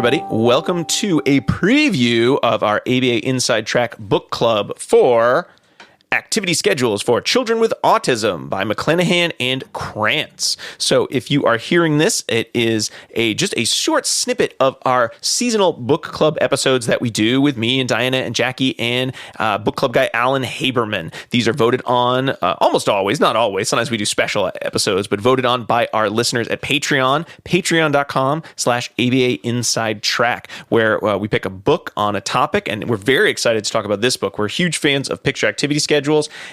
everybody. Welcome to a preview of our ABA Inside Track book club for Activity Schedules for Children with Autism by McClannahan and Krantz. So if you are hearing this, it is just a short snippet of our seasonal book club episodes that we do with me and Diana and Jackie and book club guy Alan Haberman. These are voted on almost always, not always. Sometimes we do special episodes, but voted on by our listeners at Patreon, patreon.com/ABA Inside Track, where we pick a book on a topic. And we're very excited to talk about this book. We're huge fans of picture activity schedules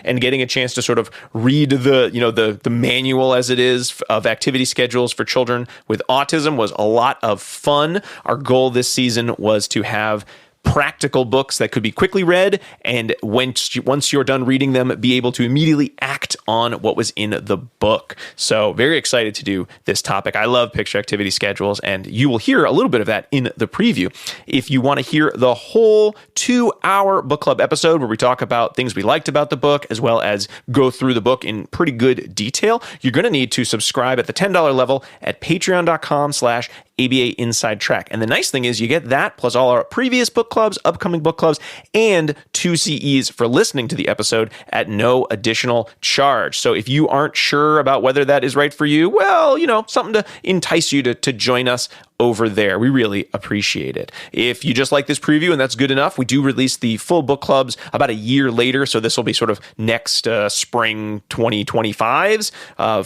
and getting a chance to sort of read the manual as it is of activity schedules for children with autism was a lot of fun. Our goal this season was to have practical books that could be quickly read, and once you're done reading them, be able to immediately act on what was in the book. So very excited to do this topic. I love picture activity schedules, and you will hear a little bit of that in the preview. If you want to hear the whole 2-hour book club episode where we talk about things we liked about the book, as well as go through the book in pretty good detail, you're going to need to subscribe at the $10 level at patreon.com/ABA Inside Track. And the nice thing is you get that plus all our previous book clubs, upcoming book clubs, and 2 CEs for listening to the episode at no additional charge. So if you aren't sure about whether that is right for you, well, something to entice you to join us over there. We really appreciate it. If you just like this preview and that's good enough, we do release the full book clubs about a year later. So this will be sort of next spring 2025's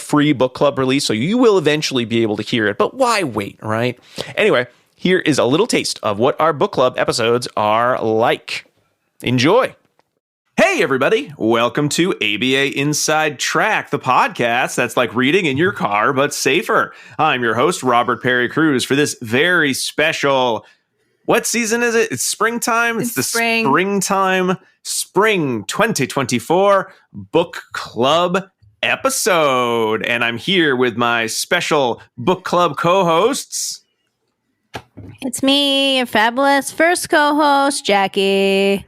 free book club release. So you will eventually be able to hear it, but why wait, right? Anyway, here is a little taste of what our book club episodes are like. Enjoy. Hey, everybody. Welcome to ABA Inside Track, the podcast that's like reading in your car, but safer. I'm your host, Robert Perry Cruz, for this very special, what season is it? It's springtime. It's the springtime, spring 2024 book club episode. And I'm here with my special book club co-hosts. It's me, your fabulous first co-host, Jackie.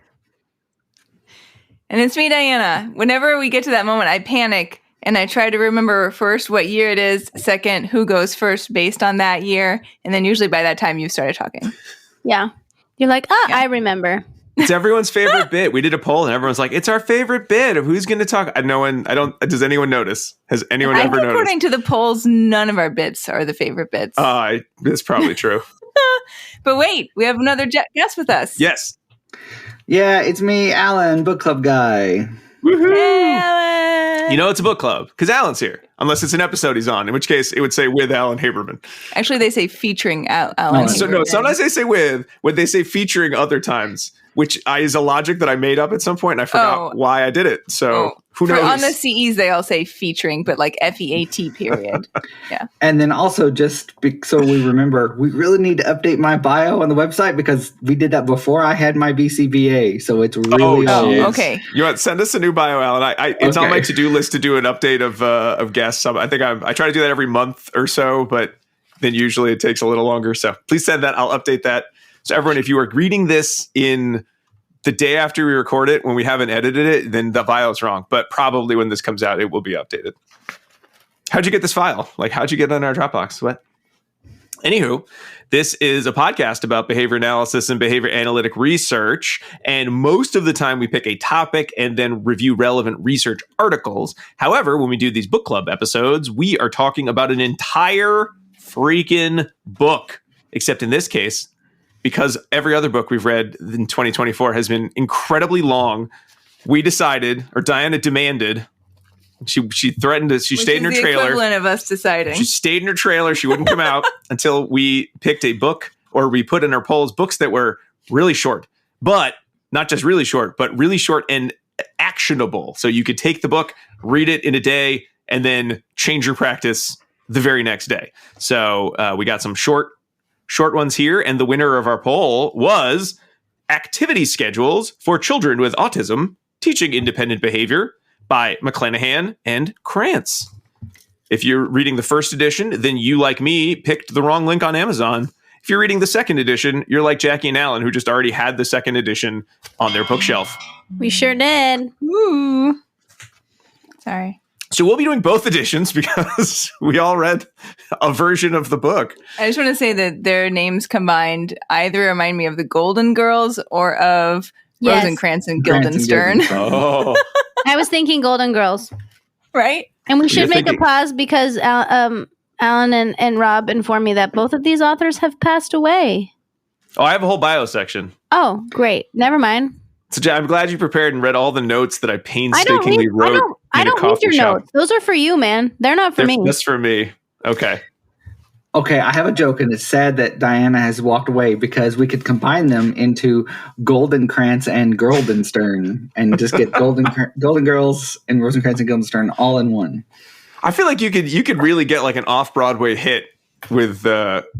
And it's me, Diana. Whenever we get to that moment, I panic and I try to remember first what year it is, second, who goes first based on that year. And then usually by that time, you've started talking. Yeah. You're like, I remember. It's everyone's favorite bit. We did a poll and everyone's like, it's our favorite bit of who's going to talk. Does anyone notice? Has anyone ever noticed? According to the polls, none of our bits are the favorite bits. That's probably true. But wait, we have another guest with us. Yes. Yeah, it's me, Alan, book club guy. Woohoo! Hey, Alan! It's a book club because Alan's here. Unless it's an episode he's on, in which case it would say with Alan Haberman. Actually, they say featuring Alan Haberman. No, sometimes they say with, when they say featuring other times, which is a logic that I made up at some point, and I forgot why I did it. So who knows? On the CEs, they all say featuring, but like FEAT period. Yeah. And then also, just so we remember, we really need to update my bio on the website because we did that before I had my BCBA. So it's really old. Okay. You want send us a new bio, Alan? It's on my to-do list to do an update of guests. I think I try to do that every month or so, but then usually it takes a little longer. So please send that. I'll update that. So everyone, if you are reading this in the day after we record it, when we haven't edited it, then the file is wrong. But probably when this comes out, it will be updated. How'd you get this file? Like, how'd you get it on our Dropbox? What? Anywho, this is a podcast about behavior analysis and behavior analytic research. And most of the time we pick a topic and then review relevant research articles. However, when we do these book club episodes, we are talking about an entire freaking book. Except in this case, because every other book we've read in 2024 has been incredibly long, we decided, or Diana demanded, she threatened us. She stayed in her trailer. Equivalent of us deciding. She stayed in her trailer. She wouldn't come out until we picked a book, or we put in our polls books that were really short, but not just really short, but really short and actionable. So you could take the book, read it in a day, and then change your practice the very next day. So we got some short ones here, and the winner of our poll was Activity Schedules for Children with Autism, Teaching Independent Behavior by McClannahan and Krantz. If you're reading the first edition, then you, like me, picked the wrong link on Amazon. If you're reading the second edition, you're like Jackie and Alan, who just already had the second edition on their bookshelf. We sure did. Ooh. Sorry. So we'll be doing both editions because we all read a version of the book. I just want to say that their names combined either remind me of the Golden Girls or of Yes. Rosencrantz and Krantz and Guildenstern. Oh, I was thinking Golden Girls. Right? And we should You're make thinking- a pause because Alan and Rob informed me that both of these authors have passed away. oh, I have a whole bio section. Oh, great. Never mind. So I'm glad you prepared and read all the notes that I I don't painstakingly read, wrote. I don't read your notes. Those are for you, man. They're not for me. That's for me. Okay. Okay, I have a joke, and it's sad that Diana has walked away because we could combine them into Golden Krantz and Guildenstern and just get Golden Girls and Rosencrantz and Guildenstern all in one. I feel like you could really get like an off-Broadway hit with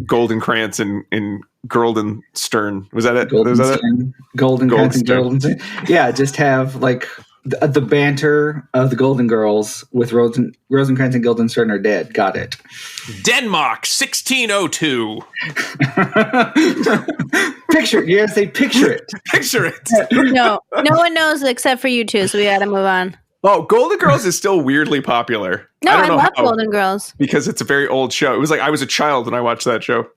Golden Krantz and Guildenstern. Was that it? Was that it? Golden Krantz and Guildenstern. Yeah, just have like the banter of the Golden Girls with Rosencrantz and Guildenstern are dead. Got it. Denmark, 1602. Picture it. You gotta say picture it. Picture it. No one knows except for you two, so we got to move on. Oh, Golden Girls is still weirdly popular. No, I don't know love how, Golden Girls. because it's a very old show. It was like I was a child when I watched that show.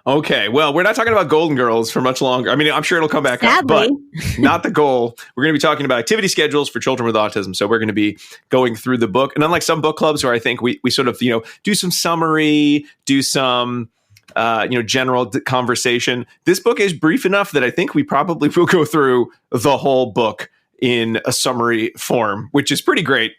Okay, well, we're not talking about Golden Girls for much longer. I mean, I'm sure it'll come back up, but not the goal. We're going to be talking about activity schedules for children with autism. So we're going to be going through the book. And unlike some book clubs where I think we sort of, do some summary, do some, general conversation, this book is brief enough that I think we probably will go through the whole book in a summary form, which is pretty great.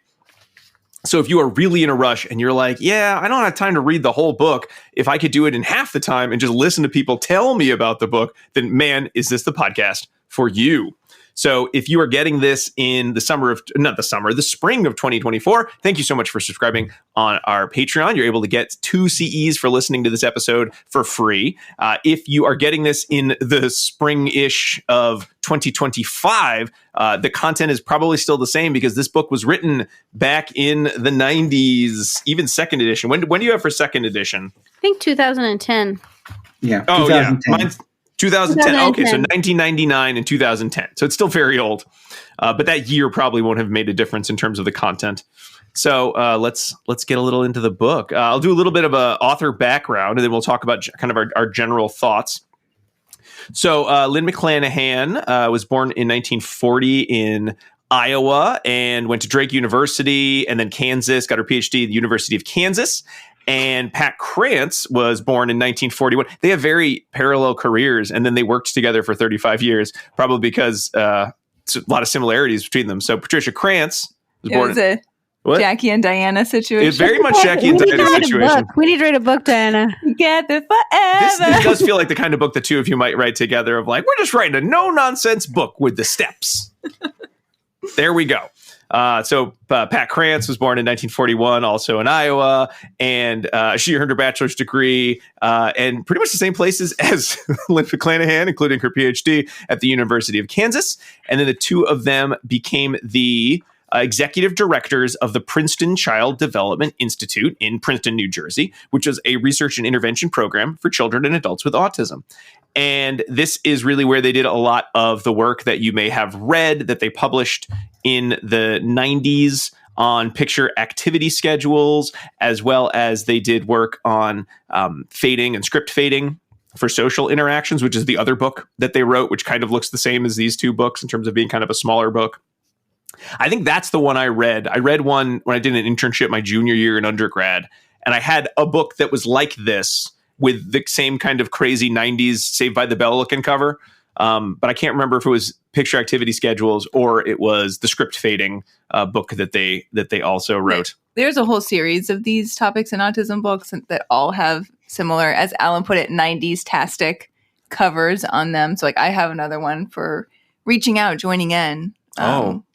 So if you are really in a rush and you're like, yeah, I don't have time to read the whole book. If I could do it in half the time and just listen to people tell me about the book, then man, is this the podcast for you. So if you are getting this in the spring of 2024, thank you so much for subscribing on our Patreon. You're able to get 2 CEs for listening to this episode for free. If you are getting this in the spring-ish of 2025, the content is probably still the same because this book was written back in the 90s, even second edition. When do you have for second edition? I think 2010. Yeah. Oh, 2010. yeah. Mine's 2010. Okay, so 1999 and 2010. So it's still very old. But that year probably won't have made a difference in terms of the content. So let's get a little into the book. I'll do a little bit of a author background, and then we'll talk about kind of our general thoughts. So Lynn McClannahan was born in 1940 in Iowa and went to Drake University and then Kansas, got her PhD at the University of Kansas. And Pat Krantz was born in 1941. They have very parallel careers, and then they worked together for 35 years, probably because it's a lot of similarities between them. So Patricia Krantz was born in Jackie and Diana situation. It's very much Jackie and Diana situation. We need to write a book, Diana. Together forever. This does feel like the kind of book the two of you might write together of like, we're just writing a no-nonsense book with the steps. There we go. So Pat Krantz was born in 1941, also in Iowa, and she earned her bachelor's degree and pretty much the same places as Lynn McClannahan, including her PhD at the University of Kansas. And then the two of them became the executive directors of the Princeton Child Development Institute in Princeton, New Jersey, which is a research and intervention program for children and adults with autism. And this is really where they did a lot of the work that you may have read that they published in the 90s on picture activity schedules, as well as they did work on fading and script fading for social interactions, which is the other book that they wrote, which kind of looks the same as these two books in terms of being kind of a smaller book. I think that's the one I read. I read one when I did an internship my junior year in undergrad, and I had a book that was like this with the same kind of crazy 90s Saved by the Bell looking cover. But I can't remember if it was picture activity schedules or it was the script fading book that they also wrote. There's a whole series of these topics in autism books that all have similar, as Alan put it, 90s-tastic covers on them. So like I have another one for reaching out, joining in.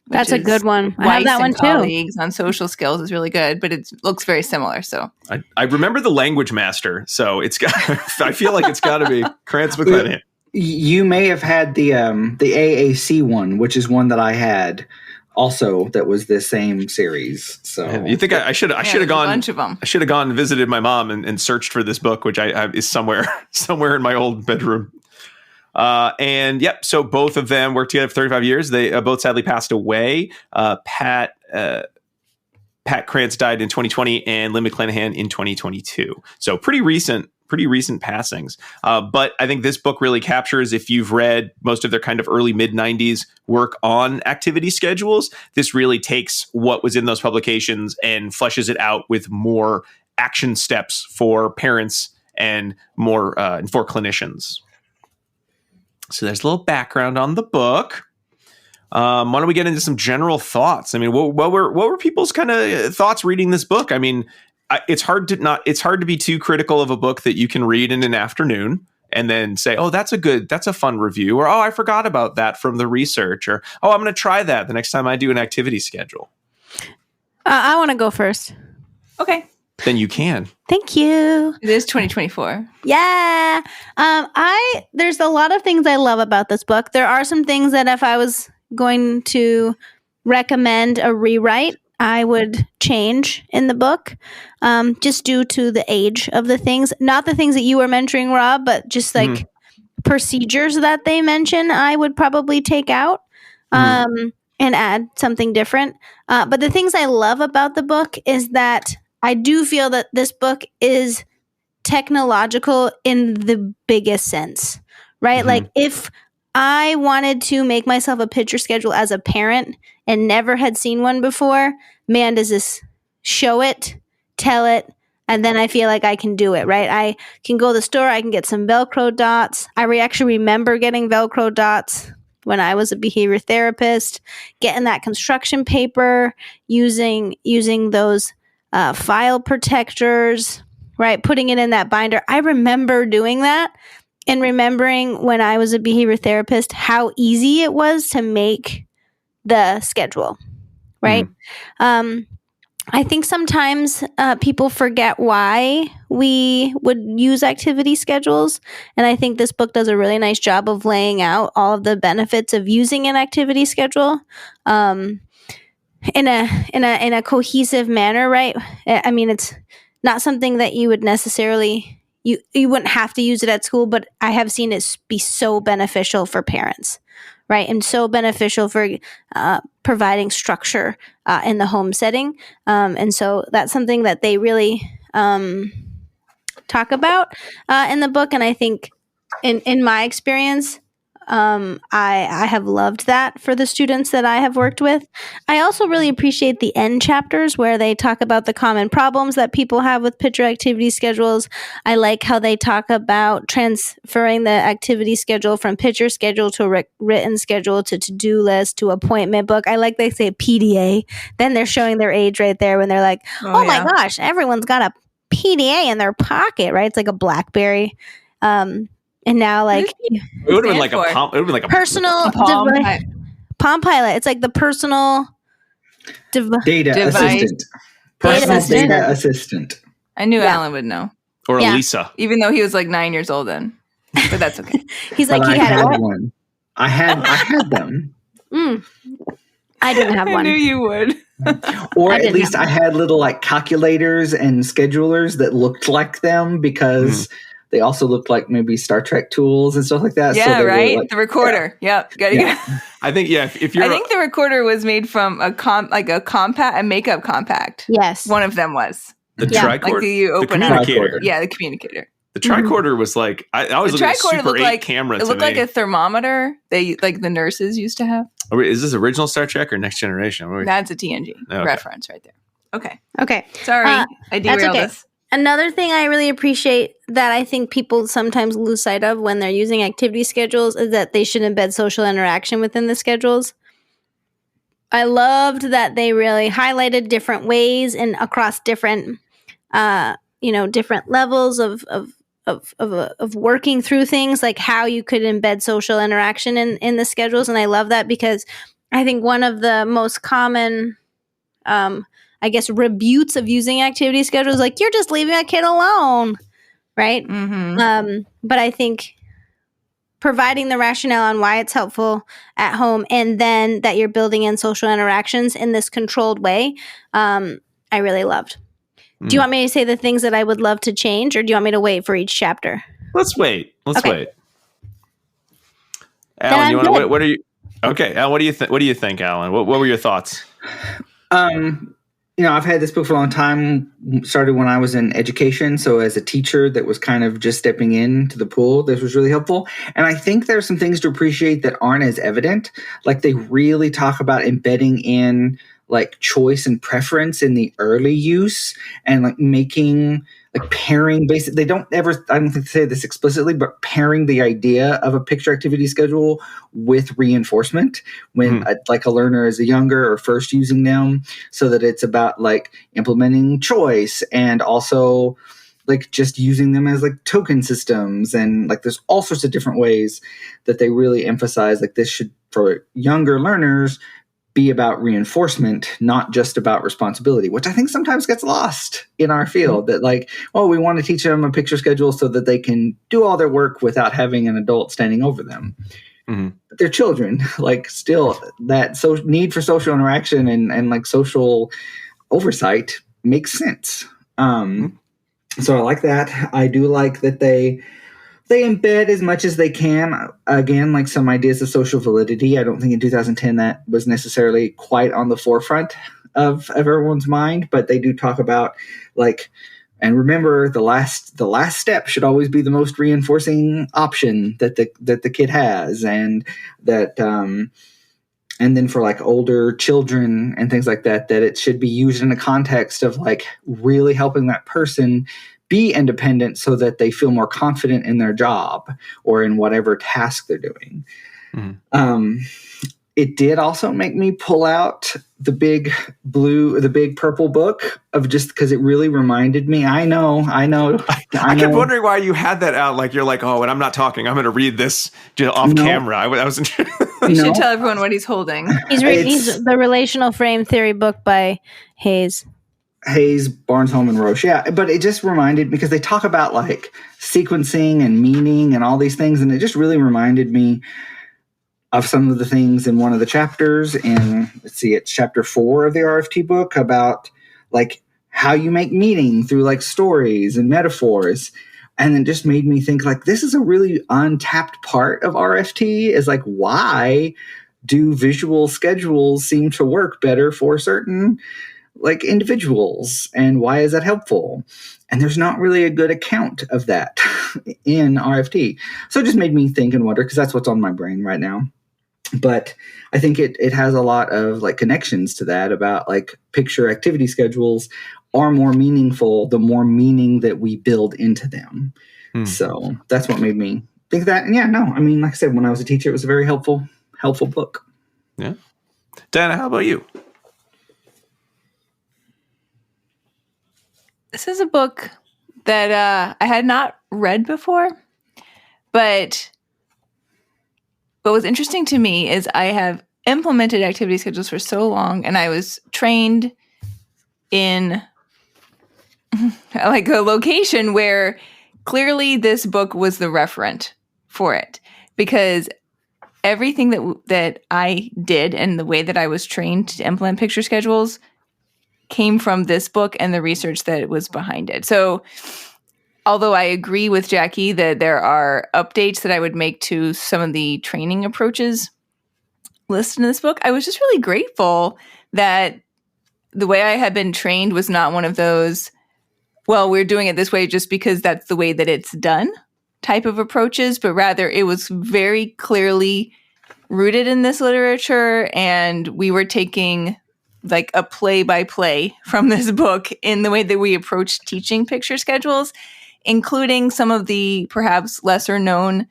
That's a good one. I have that one too. Colleagues on social skills is really good, but it looks very similar. So I remember the Language Master, so it's got. I feel like it's got to be Krantz McClannahan. You may have had the AAC one, which is one that I had also that was the same series. So you think I should have gone? A bunch of them. I should have gone and visited my mom and searched for this book, which I is somewhere in my old bedroom. So both of them worked together for 35 years. They both sadly passed away. Pat Pat Krantz died in 2020 and Lynn McClannahan in 2022. So pretty recent passings. But I think this book really captures, if you've read most of their kind of early mid-90s work on activity schedules, this really takes what was in those publications and fleshes it out with more action steps for parents and more for clinicians. So there's a little background on the book. Why don't we get into some general thoughts? I mean, what were people's kind of thoughts reading this book? I mean, it's hard to be too critical of a book that you can read in an afternoon and then say, oh, that's a fun review, or, oh, I forgot about that from the research, or, oh, I'm going to try that the next time I do an activity schedule. I want to go first. Okay. Then you can. Thank you. It is 2024. Yeah. There's a lot of things I love about this book. There are some things that if I was going to recommend a rewrite, I would change in the book, just due to the age of the things. Not the things that you were mentioning, Rob, but just like procedures that they mention, I would probably take out and add something different. But the things I love about the book is that I do feel that this book is technological in the biggest sense, right? Like if I wanted to make myself a picture schedule as a parent and never had seen one before, man, does this show it, tell it, and then I feel like I can do it, right? I can go to the store, I can get some Velcro dots. I actually remember getting Velcro dots when I was a behavior therapist, getting that construction paper, using those file protectors, right? Putting it in that binder. I remember doing that and remembering when I was a behavior therapist, how easy it was to make the schedule, right? I think sometimes people forget why we would use activity schedules. And I think this book does a really nice job of laying out all of the benefits of using an activity schedule. In a cohesive manner, right? I mean, it's not something that you would necessarily, you wouldn't have to use it at school, but I have seen it be so beneficial for parents, right? And so beneficial for providing structure in the home setting. And so that's something that they really talk about in the book. And I think in my experience, I have loved that for the students that I have worked with. I also really appreciate the end chapters where they talk about the common problems that people have with picture activity schedules. I like how they talk about transferring the activity schedule from picture schedule to a written schedule to to-do list to appointment book. I like they say PDA. Then they're showing their age right there when they're like, oh my gosh, everyone's got a PDA in their pocket, right? It's like a BlackBerry. And now, like, it would have been like a personal Palm Pilot. It's like the personal data device. assistant. Personal data assistant. I knew Alan would know. Or Elisa. Even though he was like 9 years old then. But that's okay. He's like, he had one. I had them. I didn't have one. I knew you would. Or at least I had little like calculators and schedulers that looked like them because they also looked like maybe Star Trek tools and stuff like that. Yeah, so right? Like, the recorder. Yep. I think, if you're... I think the recorder was made from a makeup compact. Yes. One of them was. The tricorder? Like you open the communicator. Yeah, the communicator. The tricorder was like, I was looking at Super 8 like, camera. It looked like a thermometer like the nurses used to have. Is this original Star Trek or Next Generation? That's a TNG reference right there. Okay. Sorry, I derailed this. Another thing I really appreciate that I think people sometimes lose sight of when they're using activity schedules is that they should embed social interaction within the schedules. I loved that they really highlighted different ways and across different, different levels of working through things, like how you could embed social interaction in the schedules. And I love that because I think one of the most common rebukes of using activity schedules, like you're just leaving a kid alone, right? But I think providing the rationale on why it's helpful at home and then that you're building in social interactions in this controlled way, I really loved. Do you want me to say the things that I would love to change, or do you want me to wait for each chapter? Let's wait. Wait. Then Alan, what are you? Okay, Alan, what do you think? Alan, what were your thoughts? I've had this book for a long time, started when I was in education. So as a teacher that was kind of just stepping into the pool, this was really helpful. And I think there are some things to appreciate that aren't as evident. Like they really talk about embedding in like choice and preference in the early use and like making like pairing basic. They don't ever, I don't think they say this explicitly, but pairing the idea of a picture activity schedule with reinforcement when like a learner is younger or first using them, so that it's about like implementing choice and also like just using them as like token systems. And like there's all sorts of different ways that they really emphasize like this should, for younger learners, be about reinforcement, not just about responsibility, which I think sometimes gets lost in our field. That like, oh, we want to teach them a picture schedule so that they can do all their work without having an adult standing over them. But they're children. Like still that need for social interaction and like social oversight makes sense. So I like that. I do like that they embed as much as they can, again, like some ideas of social validity. I don't think in 2010 that was necessarily quite on the forefront of everyone's mind, but they do talk about like, and remember the last step should always be the most reinforcing option that the kid has. And that, and then for like older children and things like that, that it should be used in a context of like really helping that person be independent so that they feel more confident in their job or in whatever task they're doing. It did also make me pull out the big purple book of just because it really reminded me. I know. I kept wondering why you had that out. Like you're like, oh, when I'm not talking, I'm going to read this off camera. I wasn't. You should tell everyone what he's holding. He's the Relational Frame Theory book by Hayes, Barnesholm, and Roche. Yeah, but it just reminded, because they talk about like sequencing and meaning and all these things, and it just really reminded me of some of the things in one of the chapters in, it's chapter 4 of the RFT book about like how you make meaning through like stories and metaphors. And it just made me think like, this is a really untapped part of RFT, is like, why do visual schedules seem to work better for certain like individuals, and why is that helpful? And there's not really a good account of that in RFT. So it just made me think and wonder, because that's what's on my brain right now. But I think it has a lot of like connections to that, about like picture activity schedules are more meaningful the more meaning that we build into them. So that's what made me think that. And yeah, no, I mean, like I said, when I was a teacher, it was a very helpful book. Yeah. Dana, how about you? This is a book that I had not read before, but what was interesting to me is I have implemented activity schedules for so long, and I was trained in like a location where clearly this book was the referent for it, because everything that I did and the way that I was trained to implement picture schedules came from this book and the research that was behind it. So although I agree with Jackie that there are updates that I would make to some of the training approaches listed in this book, I was just really grateful that the way I had been trained was not one of those, well, we're doing it this way just because that's the way that it's done type of approaches, but rather it was very clearly rooted in this literature, and we were taking like a play-by-play from this book in the way that we approach teaching picture schedules, including some of the perhaps lesser known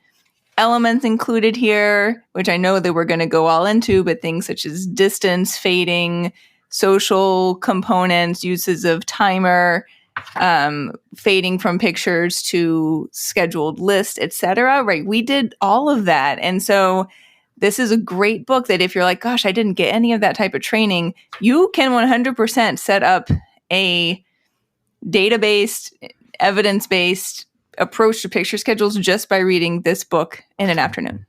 elements included here, which I know that we're going to go all into, but things such as distance, fading, social components, uses of timer, fading from pictures to scheduled list, etc. Right? We did all of that. And so this is a great book that if you're like, gosh, I didn't get any of that type of training, you can 100% set up a data-based, evidence-based approach to picture schedules just by reading this book in an afternoon.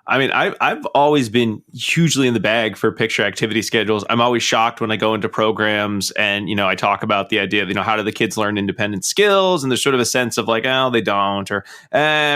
I mean, I've always been hugely in the bag for picture activity schedules. I'm always shocked when I go into programs and, I talk about the idea of, how do the kids learn independent skills? And there's sort of a sense of like, oh, they don't, or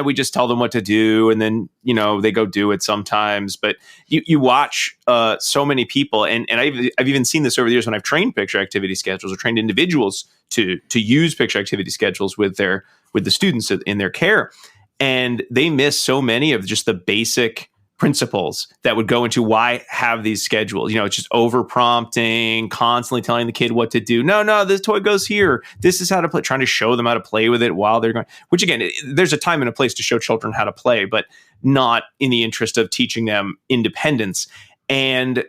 we just tell them what to do. And then, they go do it sometimes. But you watch so many people, and I've even seen this over the years when I've trained picture activity schedules or trained individuals to use picture activity schedules with the students in their care. And they miss so many of just the basic principles that would go into why have these schedules. It's just over prompting, constantly telling the kid what to do. No, this toy goes here. This is how to play, trying to show them how to play with it while they're going, which again, there's a time and a place to show children how to play, but not in the interest of teaching them independence. And,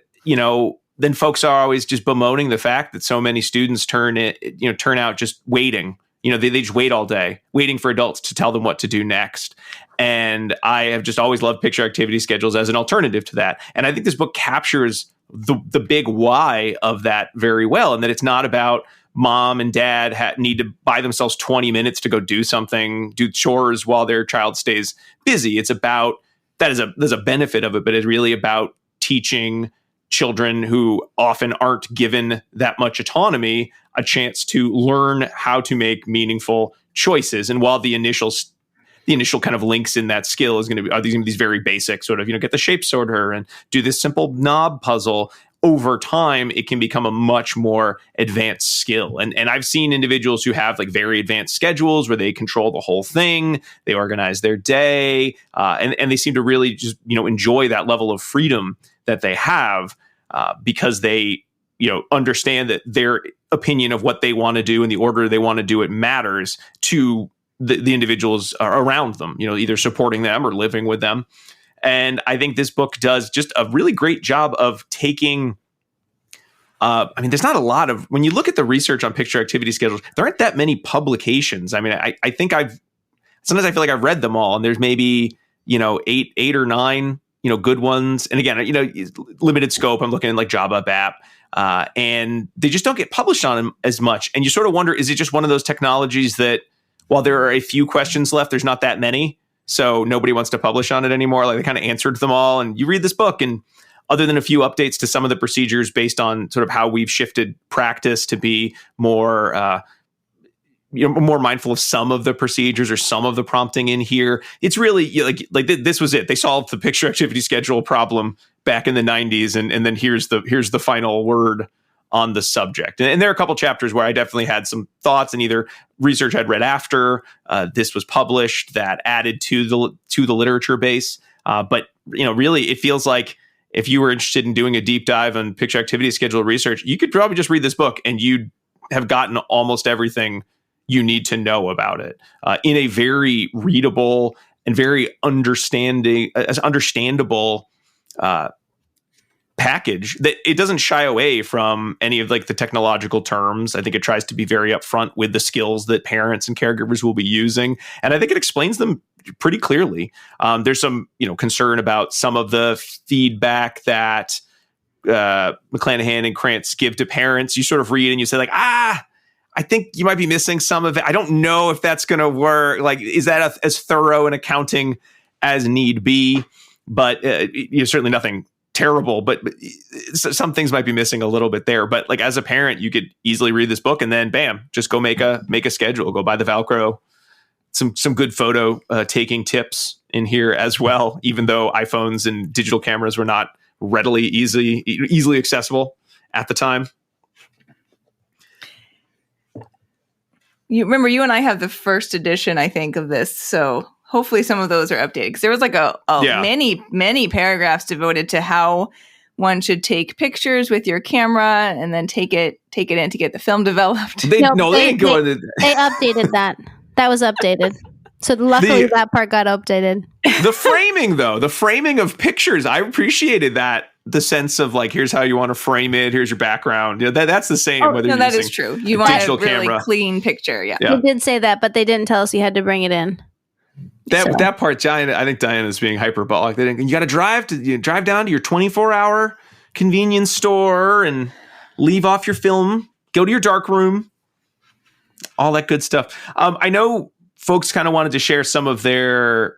then folks are always just bemoaning the fact that so many students turn out just waiting. They just wait all day, waiting for adults to tell them what to do next. And I have just always loved picture activity schedules as an alternative to that. And I think this book captures the big why of that very well, and that it's not about mom and dad need to buy themselves 20 minutes to go do something, do chores while their child stays busy. It's about, there's a benefit of it, but it's really about teaching children who often aren't given that much autonomy a chance to learn how to make meaningful choices. And while the initial kind of links in that skill is going to be, these very basic sort of, get the shape sorter and do this simple knob puzzle, over time, it can become a much more advanced skill. And I've seen individuals who have like very advanced schedules where they control the whole thing, they organize their day, and they seem to really just, enjoy that level of freedom that they have because they, understand that their opinion of what they want to do and the order they want to do it matters to the individuals around them, either supporting them or living with them. And I think this book does just a really great job of taking, there's not a lot of, when you look at the research on picture activity schedules, there aren't that many publications. I mean, I think sometimes I feel like I've read them all, and there's maybe, 8 or 9, good ones. And again, limited scope. I'm looking at like Job.app. And they just don't get published on them as much. And you sort of wonder, is it just one of those technologies that while there are a few questions left, there's not that many, so nobody wants to publish on it anymore? Like they kind of answered them all. And you read this book, and other than a few updates to some of the procedures based on sort of how we've shifted practice to be more, more mindful of some of the procedures or some of the prompting in here, it's really like this was it. They solved the picture activity schedule problem back in the 90s, and then here's the final word on the subject. And there are a couple chapters where I definitely had some thoughts, and either research I'd read after this was published that added to the literature base. But really, it feels like if you were interested in doing a deep dive on picture activity schedule research, you could probably just read this book and you'd have gotten almost everything you need to know about it in a very readable and very understandable package that it doesn't shy away from any of like the technological terms. I think it tries to be very upfront with the skills that parents and caregivers will be using. And I think it explains them pretty clearly. There's some, concern about some of the feedback that McClannahan and Krantz give to parents. You sort of read and you say like, I think you might be missing some of it. I don't know if that's going to work. Like, is that as thorough an accounting as need be? But certainly nothing terrible, but some things might be missing a little bit there. But like as a parent, you could easily read this book and then bam, just go make a schedule, go buy the Velcro. Some good photo taking tips in here as well, even though iPhones and digital cameras were not readily easily accessible at the time. You remember, you and I have the first edition, I think, of this. So hopefully some of those are updated, because there was like many paragraphs devoted to how one should take pictures with your camera and then take it in to get the film developed. They updated that. That was updated. So luckily that part got updated. The framing of pictures, I appreciated that. The sense of like, here's how you want to frame it. Here's your background. That's the same. That is true. You want a really clean picture. Yeah. They did say that, but they didn't tell us you had to bring it in. That part, I think Diana's being hyperbolic. You got to drive down to your 24-hour convenience store and leave off your film. Go to your dark room. All that good stuff. I know folks kind of wanted to share some of their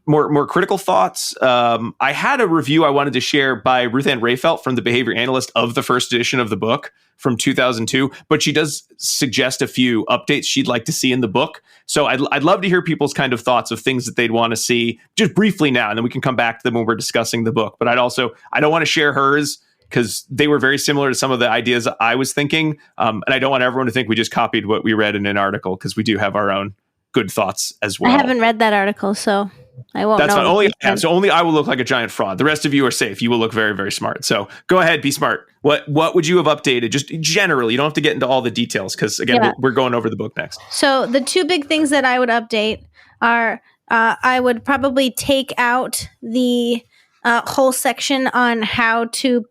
more critical thoughts. I had a review I wanted to share by Ruth Ann Rayfelt from the Behavior Analyst of the first edition of the book from 2002, but she does suggest a few updates she'd like to see in the book. So I'd love to hear people's kind of thoughts of things that they'd want to see just briefly now, and then we can come back to them when we're discussing the book. But I don't want to share hers because they were very similar to some of the ideas I was thinking. And I don't want everyone to think we just copied what we read in an article, because we do have our own good thoughts as well. I haven't read that article, so I won't That's know. fine. Only I will look like a giant fraud. The rest of you are safe. You will look very, very smart. So go ahead, be smart. What would you have updated? Just generally, you don't have to get into all the details, because again, we're going over the book next. So the two big things that I would update are I would probably take out the whole section on how to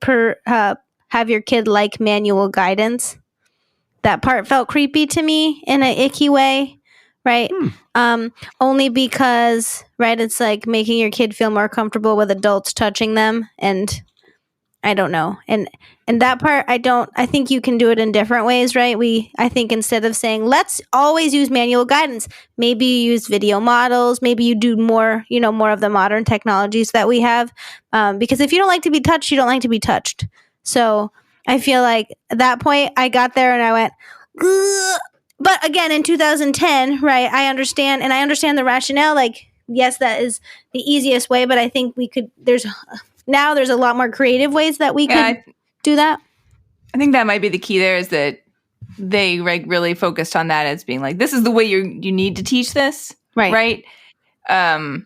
have your kid like manual guidance. That part felt creepy to me in an icky way, right? Only because, right, it's like making your kid feel more comfortable with adults touching them, and I don't know. And that part, I think you can do it in different ways, right? I think instead of saying, let's always use manual guidance, maybe you use video models, maybe you do more of the modern technologies that we have. Because if you don't like to be touched, you don't like to be touched. So I feel like at that point I got there and I went, ugh. But again, in 2010, right, I understand the rationale. Like, yes, that is the easiest way, but I think there's a lot more creative ways that we could do that. I think that might be the key there, is that they really focused on that as being like, this is the way you need to teach this. Right. And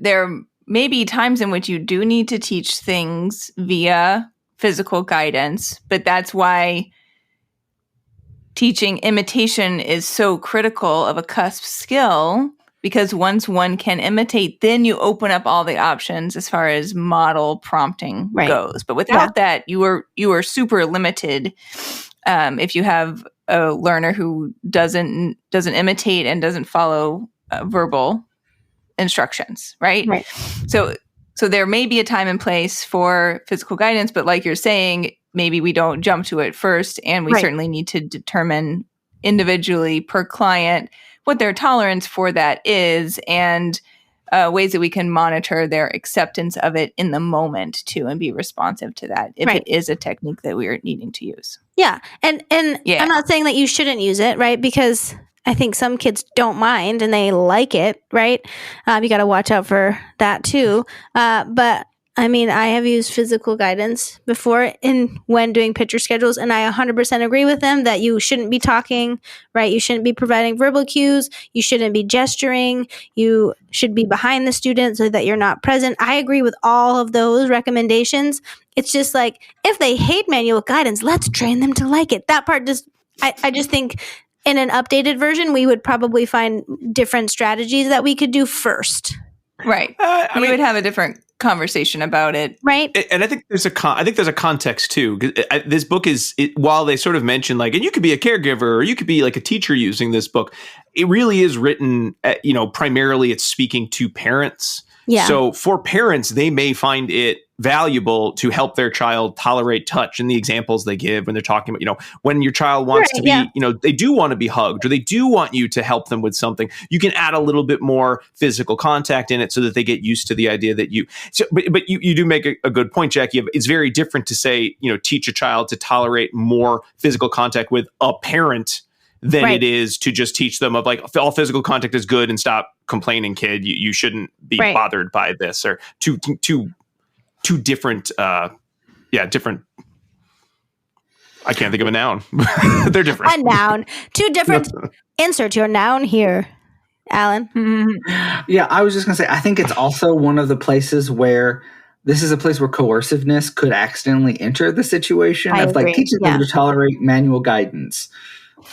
there may be times in which you do need to teach things via physical guidance, but that's why teaching imitation is so critical of a cusp skill, because once one can imitate, then you open up all the options as far as model prompting goes. But without that, you are super limited. If you have a learner who doesn't imitate and doesn't follow verbal instructions, right? So there may be a time and place for physical guidance, but like you're saying, maybe we don't jump to it first, and we certainly need to determine individually per client what their tolerance for that is, and ways that we can monitor their acceptance of it in the moment too, and be responsive to that if it is a technique that we're needing to use. Yeah. And I'm not saying that you shouldn't use it, right? Because I think some kids don't mind and they like it, right? You got to watch out for that too. But I mean, I have used physical guidance before when doing picture schedules, and I 100% agree with them that you shouldn't be talking, right? You shouldn't be providing verbal cues. You shouldn't be gesturing. You should be behind the student so that you're not present. I agree with all of those recommendations. It's just like, if they hate manual guidance, let's train them to like it. That part I just think in an updated version, we would probably find different strategies that we could do first. Right. We would have a different conversation about it, right? And I think there's a context too. This book while they sort of mention like, and you could be a caregiver or you could be like a teacher using this book, it really is written, primarily it's speaking to parents. Yeah. So for parents, they may find it valuable to help their child tolerate touch, and the examples they give when they're talking about, when your child wants to be, they do want to be hugged, or they do want you to help them with something, you can add a little bit more physical contact in it so that they get used to the idea that but you do make a good point, Jackie. It's very different to say, teach a child to tolerate more physical contact with a parent than it is to just teach them of like, all physical contact is good and stop complaining, kid. You shouldn't be bothered by this, or two different, different. I can't think of a noun. They're different. A noun. Two different. Insert your noun here, Alan. Mm-hmm. Yeah, I was just going to say, I think it's also one of the places where this is a place where coerciveness could accidentally enter the situation of like teaching them to tolerate manual guidance.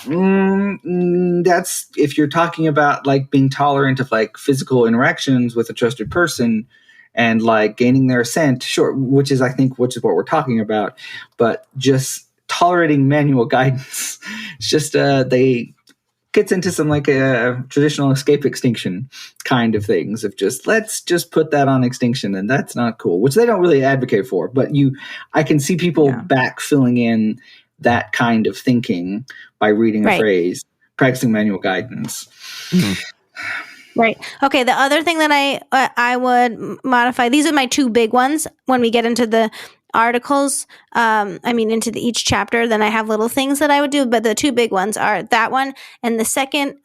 That's if you're talking about like being tolerant of like physical interactions with a trusted person and like gaining their assent, sure, which is what we're talking about. But just tolerating manual guidance, it's just they gets into some like a traditional escape extinction kind of things of just let's just put that on extinction, and that's not cool, which they don't really advocate for. But I can see people back filling in that kind of thinking by reading a phrase, practicing manual guidance. Right. Okay. The other thing that I would modify, these are my two big ones when we get into the articles, into each chapter, then I have little things that I would do, but the two big ones are that one. And the second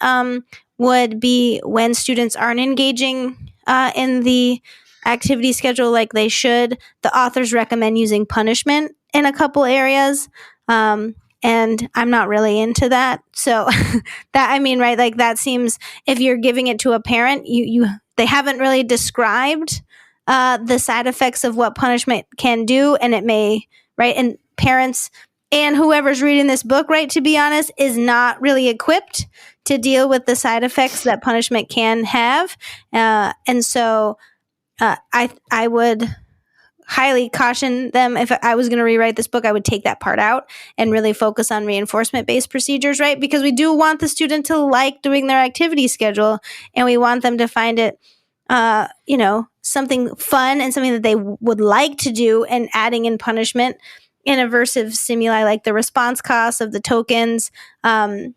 would be when students aren't engaging in the activity schedule like they should, the authors recommend using punishment in a couple areas. And I'm not really into that. So that seems, if you're giving it to a parent, they haven't really described the side effects of what punishment can do, and it may, right? And parents and whoever's reading this book, right, to be honest, is not really equipped to deal with the side effects that punishment can have. And so I would highly caution them. If I was going to rewrite this book, I would take that part out and really focus on reinforcement-based procedures, right? Because we do want the student to like doing their activity schedule, and we want them to find it, something fun and something that they would like to do, and adding in punishment in aversive stimuli like the response costs of the tokens, I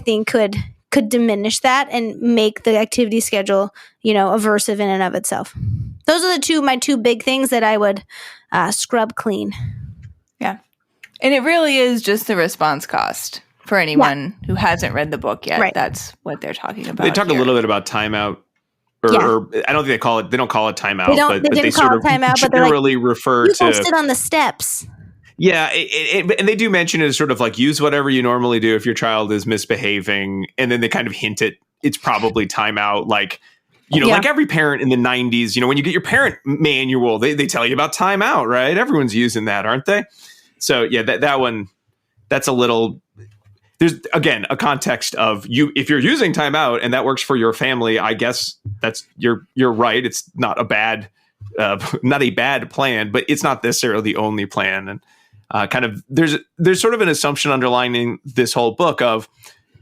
think could diminish that and make the activity schedule, aversive in and of itself. Those are my two big things that I would scrub clean. Yeah. And it really is just the response cost for anyone who hasn't read the book yet. Right. That's what they're talking about. They talk a little bit about timeout. Or I don't think they don't call it timeout, but they sort of generally refer to. You posted on the steps. Yeah, and they do mention it as sort of like, use whatever you normally do if your child is misbehaving, and then they kind of hint at it's probably timeout. Like, like every parent in the 90s, when you get your parent manual, they tell you about timeout, right? Everyone's using that, aren't they? So yeah, that one, that's a little. There's, again, a context of if you're using timeout and that works for your family, I guess you're right. It's not a bad plan, but it's not necessarily the only plan. And there's sort of an assumption underlining this whole book of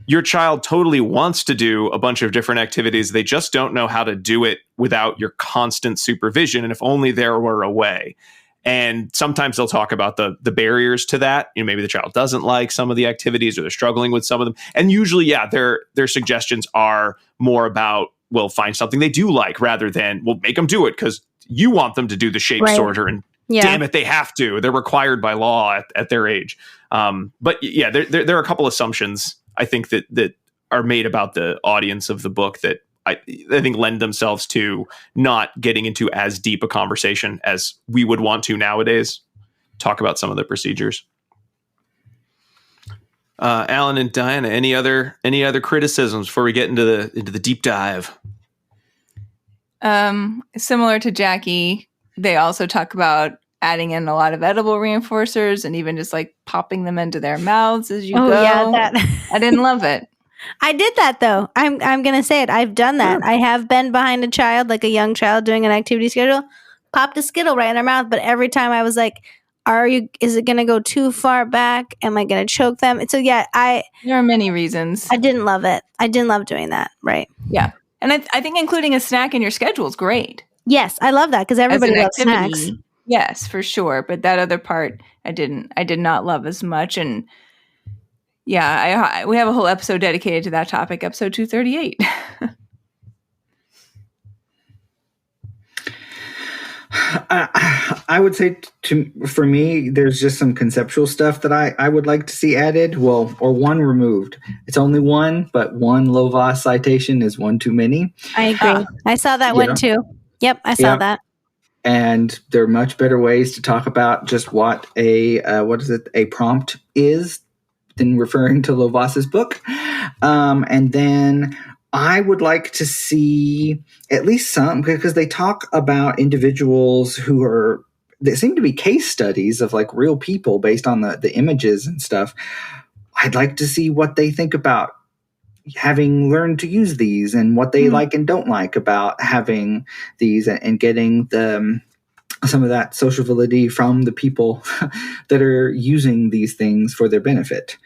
your child totally wants to do a bunch of different activities. They just don't know how to do it without your constant supervision. And if only there were a way. And sometimes they'll talk about the barriers to that. Maybe the child doesn't like some of the activities, or they're struggling with some of them. And usually, their suggestions are more about, well, find something they do like, rather than, well, make them do it because you want them to do the shape sorter, and damn it, they have to. They're required by law at their age. But yeah, there are a couple assumptions, I think, that are made about the audience of the book that I think lend themselves to not getting into as deep a conversation as we would want to nowadays. Talk about some of the procedures. Alan and Diana, any other criticisms before we get into the deep dive? Similar to Jackie, they also talk about adding in a lot of edible reinforcers and even just like popping them into their mouths as you go. Yeah, that. I didn't love it. I did that though. I'm going to say it. I've done that. I have been behind a child, like a young child doing an activity schedule, popped a Skittle right in their mouth. But every time I was like, is it going to go too far back? Am I going to choke them? And so, there are many reasons. I didn't love it. I didn't love doing that. Right. Yeah. And I think including a snack in your schedule is great. Yes. I love that because everybody loves snacks. Yes, for sure. But that other part, I did not love as much. And yeah, we have a whole episode dedicated to that topic, episode 238. I would say for me, there's just some conceptual stuff that I would like to see added, or one removed. It's only one, but one Lovaas citation is one too many. I agree. I saw that one too. Yep, I saw that. And there are much better ways to talk about just what a prompt is than referring to Lovaas's book. And then I would like to see at least some, because they talk about individuals they seem to be case studies of like real people based on the images and stuff. I'd like to see what they think about having learned to use these and what they like and don't like about having these, and getting some of that social validity from the people that are using these things for their benefit.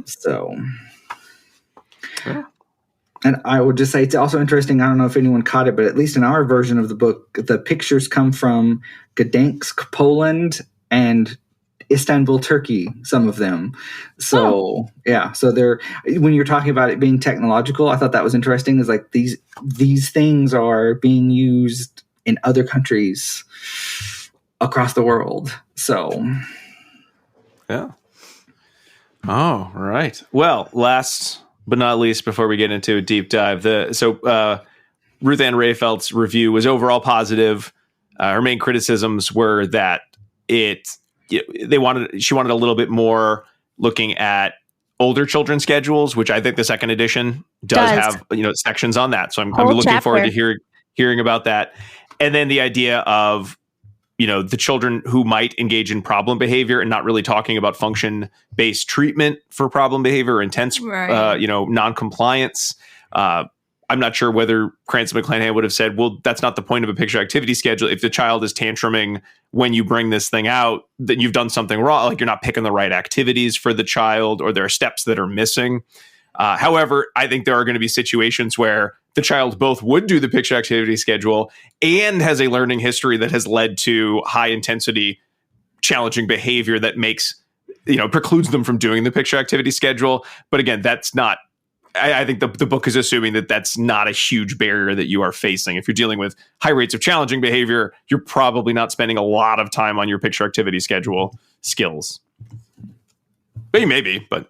So, and I would just say it's also interesting. I don't know if anyone caught it, but at least in our version of the book, the pictures come from Gdansk, Poland, and Istanbul, Turkey, some of them. So so they're, when you're talking about it being technological, I thought that was interesting, is like these things are being used in other countries across the world. So yeah. Oh, right. Well, last but not least, before we get into a deep dive, Ruth Ann Rehfeldt's review was overall positive. Her main criticisms were that she wanted a little bit more looking at older children's schedules, which I think the second edition does have sections on that. So I'm looking forward to hearing about that. And then the idea of the children who might engage in problem behavior and not really talking about function-based treatment for problem behavior or intense, non-compliance. I'm not sure whether Krantz and McClannahan would have said, well, that's not the point of a picture activity schedule. If the child is tantruming when you bring this thing out, then you've done something wrong. Like you're not picking the right activities for the child, or there are steps that are missing. However, I think there are going to be situations where the child both would do the picture activity schedule and has a learning history that has led to high intensity, challenging behavior that precludes them from doing the picture activity schedule. But again, that's not, I think the book is assuming that that's not a huge barrier that you are facing. If you're dealing with high rates of challenging behavior, you're probably not spending a lot of time on your picture activity schedule skills. But you may be, but...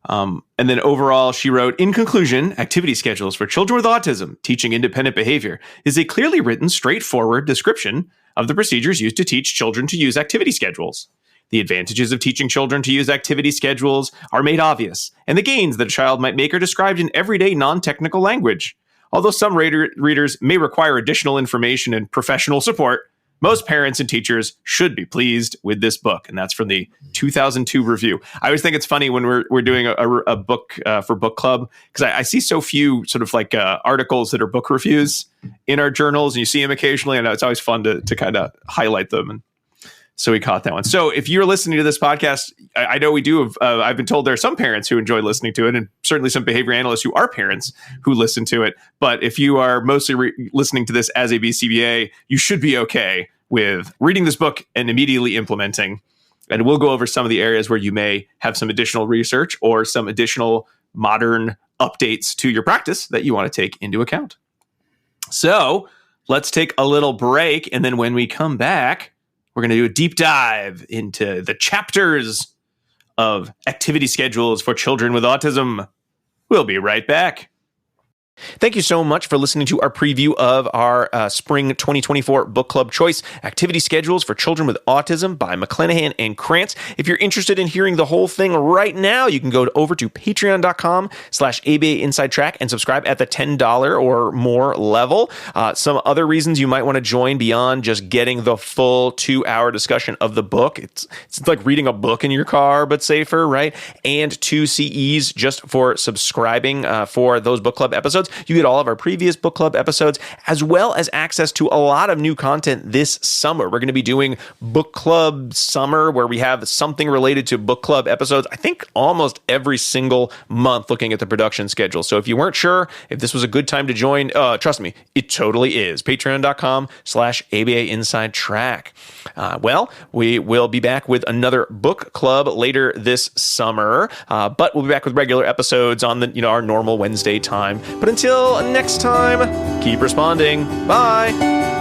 and then overall, she wrote, in conclusion, Activity Schedules for Children with Autism, Teaching Independent Behavior is a clearly written, straightforward description of the procedures used to teach children to use activity schedules. The advantages of teaching children to use activity schedules are made obvious, and the gains that a child might make are described in everyday non-technical language. Although some readers may require additional information and professional support, most parents and teachers should be pleased with this book. And that's from the 2002 review. I always think it's funny when we're doing a book for book club, because I see so few sort of like articles that are book reviews in our journals, and you see them occasionally. And it's always fun to kind of highlight them. And so we caught that one. So if you're listening to this podcast, I know we do. I've been told there are some parents who enjoy listening to it, and certainly some behavior analysts who are parents who listen to it. But if you are mostly listening to this as a BCBA, you should be okay with reading this book and immediately implementing. And we'll go over some of the areas where you may have some additional research or some additional modern updates to your practice that you want to take into account. So let's take a little break. And then when we come back, we're going to do a deep dive into the chapters of activity schedules for children with autism. We'll be right back. Thank you so much for listening to our preview of our Spring 2024 Book Club Choice Activity Schedules for Children with Autism by McClannahan and Krantz. If you're interested in hearing the whole thing right now, you can go over to patreon.com/ABA Inside Track and subscribe at the $10 or more level. Some other reasons you might want to join beyond just getting the full 2-hour discussion of the book. It's like reading a book in your car, but safer, right? And 2 CEs just for subscribing for those book club episodes. You get all of our previous book club episodes, as well as access to a lot of new content this summer. We're going to be doing book club summer, where we have something related to book club episodes, I think almost every single month, looking at the production schedule. So if you weren't sure if this was a good time to join, trust me, it totally is. Patreon.com/ABA Inside Track. Well, we will be back with another book club later this summer, but we'll be back with regular episodes on our normal Wednesday time. But until next time, keep responding. Bye.